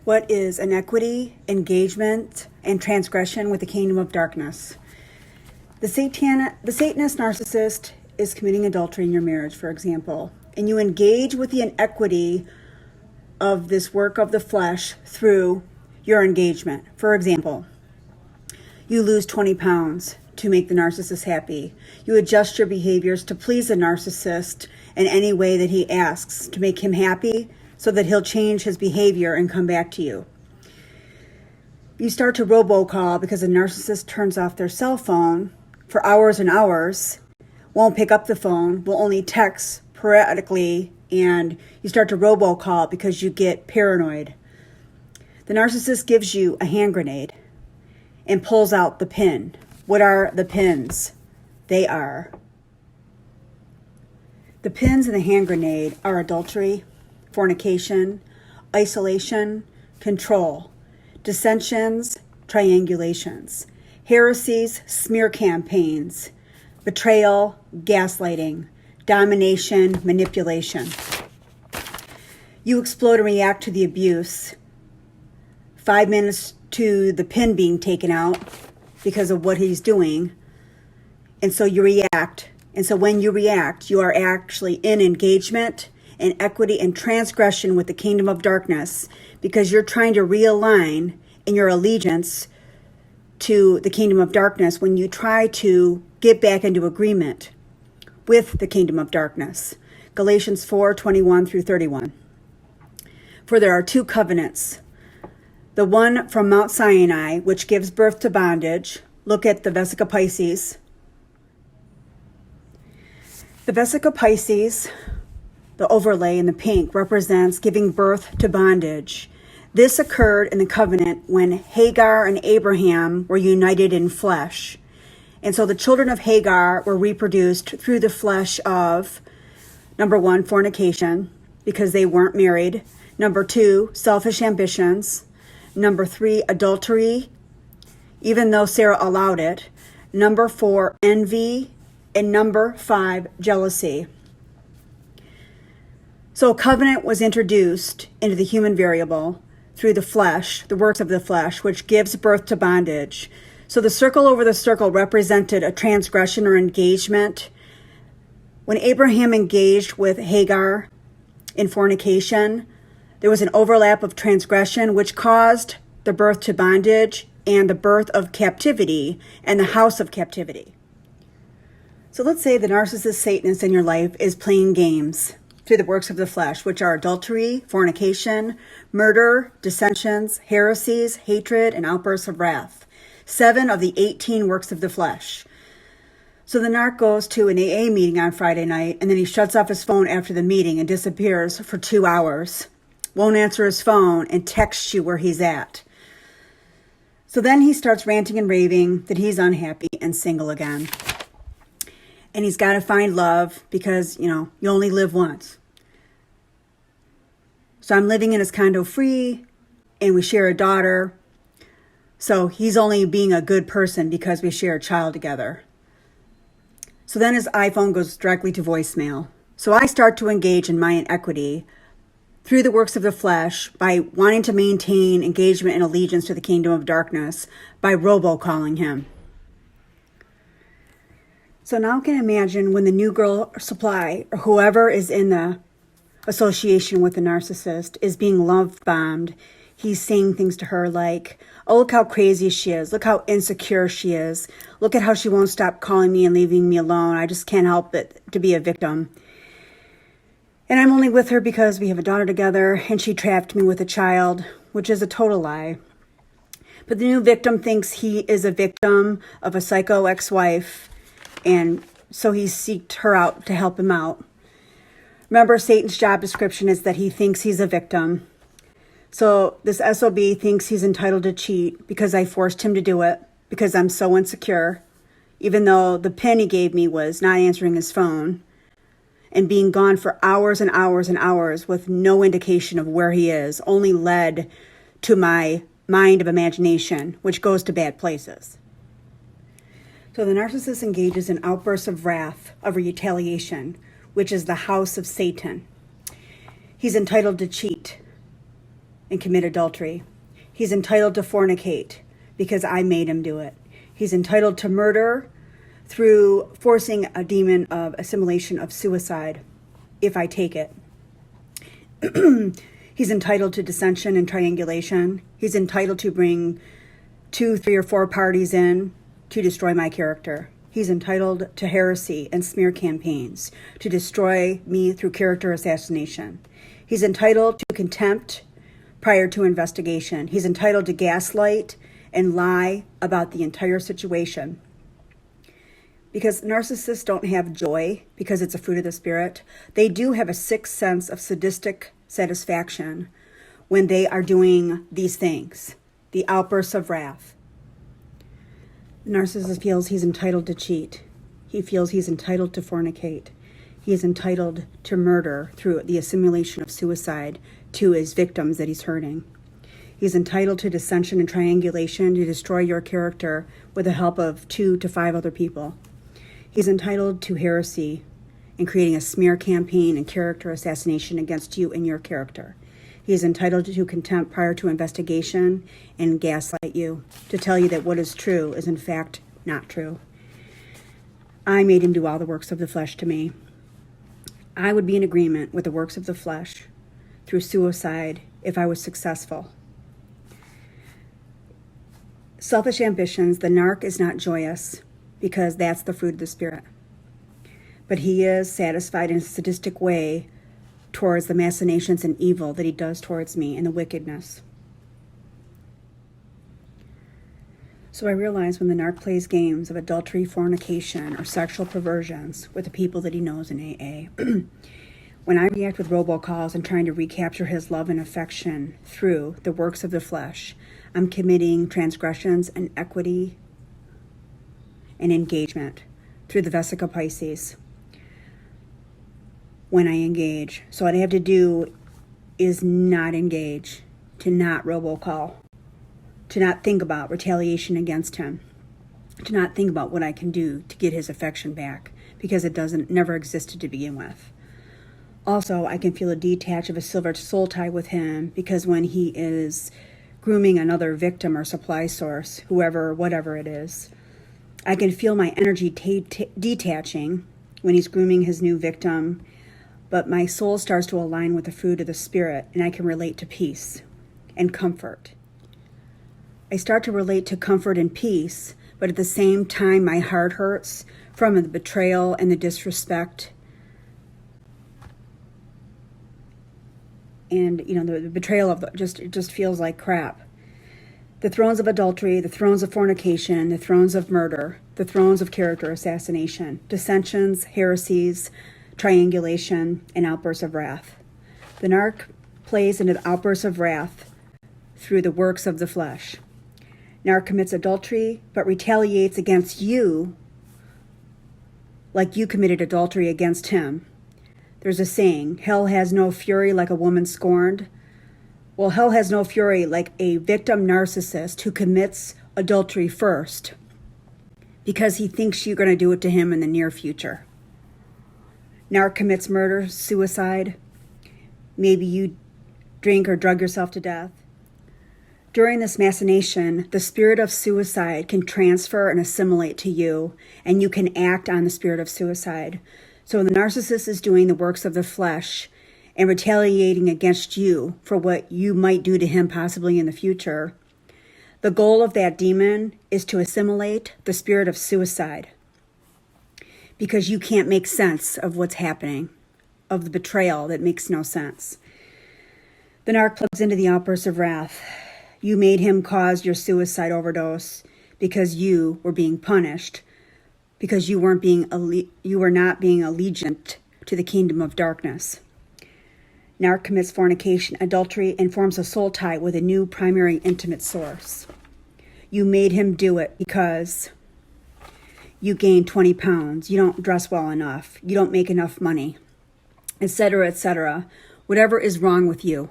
What is inequity, engagement, and transgression with the kingdom of darkness? The Satanist narcissist is committing adultery in your marriage, for example, and you engage with the inequity of this work of the flesh through your engagement. For example, you lose 20 pounds to make the narcissist happy. You adjust your behaviors to please the narcissist in any way that he asks to make him happy, so that he'll change his behavior and come back to you. You start to robocall because the narcissist turns off their cell phone for hours and hours, won't pick up the phone, will only text periodically, and you start to robocall because you get paranoid. The narcissist gives you a hand grenade and pulls out the pin. What are the pins? They are. The pins in the hand grenade are adultery, fornication, isolation, control, dissensions, triangulations, heresies, smear campaigns, betrayal, gaslighting, domination, manipulation. You explode and react to the abuse 5 minutes to the pin being taken out because of what he's doing, and so you react. And so when you react, you are actually in engagement, inequity, and transgression with the kingdom of darkness, because you're trying to realign in your allegiance to the kingdom of darkness when you try to get back into agreement with the kingdom of darkness. Galatians 4:21 through 31. For there are two covenants. The one from Mount Sinai, which gives birth to bondage. Look at the Vesica Pisces. The Vesica Pisces, the overlay in the pink, represents giving birth to bondage. This occurred in the covenant when Hagar and Abraham were united in flesh. And so the children of Hagar were reproduced through the flesh of, number one, fornication, because they weren't married. Number two, selfish ambitions. Number three, adultery, even though Sarah allowed it. Number four, envy. And number five, jealousy. So a covenant was introduced into the human variable through the flesh, the works of the flesh, which gives birth to bondage. So the circle over the circle represented a transgression or engagement. When Abraham engaged with Hagar in fornication, there was an overlap of transgression, which caused the birth to bondage and the birth of captivity and the house of captivity. So let's say the narcissist Satanist in your life is playing games through the works of the flesh, which are adultery, fornication, murder, dissensions, heresies, hatred, and outbursts of wrath. 7 of the 18 works of the flesh. So the narc goes to an AA meeting on Friday night, and then he shuts off his phone after the meeting and disappears for 2 hours. Won't answer his phone and texts you where he's at. So then he starts ranting and raving that he's unhappy and single again. And he's got to find love because, you only live once. So I'm living in his condo free, and we share a daughter. So he's only being a good person because we share a child together. So then his iPhone goes directly to voicemail. So I start to engage in my inequity through the works of the flesh by wanting to maintain engagement and allegiance to the kingdom of darkness by robocalling him. So now I can imagine when the new girl supply or whoever is in the association with the narcissist is being love bombed. He's saying things to her like, oh, look how crazy she is. Look how insecure she is. Look at how she won't stop calling me and leaving me alone. I just can't help it to be a victim. And I'm only with her because we have a daughter together and she trapped me with a child, which is a total lie. But the new victim thinks he is a victim of a psycho ex-wife, and so he seeked her out to help him out. Remember, Satan's job description is that he thinks he's a victim. So this SOB thinks he's entitled to cheat because I forced him to do it, because I'm so insecure, even though the pin he gave me was not answering his phone and being gone for hours and hours and hours with no indication of where he is, only led to my mind of imagination, which goes to bad places. So the narcissist engages in outbursts of wrath, of retaliation, which is the house of Satan. He's entitled to cheat. and commit adultery. He's entitled to fornicate because I made him do it. He's entitled to murder through forcing a demon of assimilation of suicide if I take it. He's entitled to dissension and triangulation. He's entitled to bring 2, 3, or 4 parties in to destroy my character. He's entitled to heresy and smear campaigns to destroy me through character assassination. He's entitled to contempt prior to investigation. He's entitled to gaslight and lie about the entire situation. Because narcissists don't have joy because it's a fruit of the spirit. They do have a sixth sense of sadistic satisfaction when they are doing these things, the outbursts of wrath. The narcissist feels he's entitled to cheat. He feels he's entitled to fornicate. He is entitled to murder through the assimilation of suicide to his victims that he's hurting. He's entitled to dissension and triangulation to destroy your character with the help of 2 to 5 other people. He's entitled to heresy and creating a smear campaign and character assassination against you and your character. He is entitled to contempt prior to investigation and gaslight you to tell you that what is true is in fact not true. I made him do all the works of the flesh to me. I would be in agreement with the works of the flesh through suicide if I was successful. Selfish ambitions, the narc is not joyous because that's the fruit of the spirit. But he is satisfied in a sadistic way towards the machinations and evil that he does towards me and the wickedness. So I realize when the narc plays games of adultery, fornication, or sexual perversions with the people that he knows in AA, when I react with robocalls and trying to recapture his love and affection through the works of the flesh, I'm committing transgressions and equity and engagement through the Vesica Pisces when I engage. So what I have to do is not engage, to not robocall, to not think about retaliation against him, to not think about what I can do to get his affection back, because it never existed to begin with. Also, I can feel a detach of a silver soul tie with him, because when he is grooming another victim or supply source, whoever, whatever it is, I can feel my energy detaching when he's grooming his new victim, but my soul starts to align with the fruit of the spirit, and I can relate to peace and comfort. I start to relate to comfort and peace, but at the same time, my heart hurts from the betrayal and the disrespect. And, the betrayal of it just feels like crap. The thrones of adultery, the thrones of fornication, the thrones of murder, the thrones of character assassination, dissensions, heresies, triangulation, and outbursts of wrath. The narc plays into the outbursts of wrath through the works of the flesh. Narc commits adultery, but retaliates against you like you committed adultery against him. There's a saying, hell has no fury like a woman scorned. Well, hell has no fury like a victim narcissist who commits adultery first because he thinks you're going to do it to him in the near future. Narc commits murder, suicide. Maybe you drink or drug yourself to death. During this machination, the spirit of suicide can transfer and assimilate to you, and you can act on the spirit of suicide. So when the narcissist is doing the works of the flesh and retaliating against you for what you might do to him possibly in the future, the goal of that demon is to assimilate the spirit of suicide because you can't make sense of what's happening, of the betrayal that makes no sense. The narc plugs into the outburst of wrath. You made him cause your suicide overdose because you were being punished, because you were not being allegiant to the kingdom of darkness. Narc commits fornication, adultery, and forms a soul tie with a new primary intimate source. You made him do it because you gained 20 pounds, you don't dress well enough, you don't make enough money, etc., etc. Whatever is wrong with you.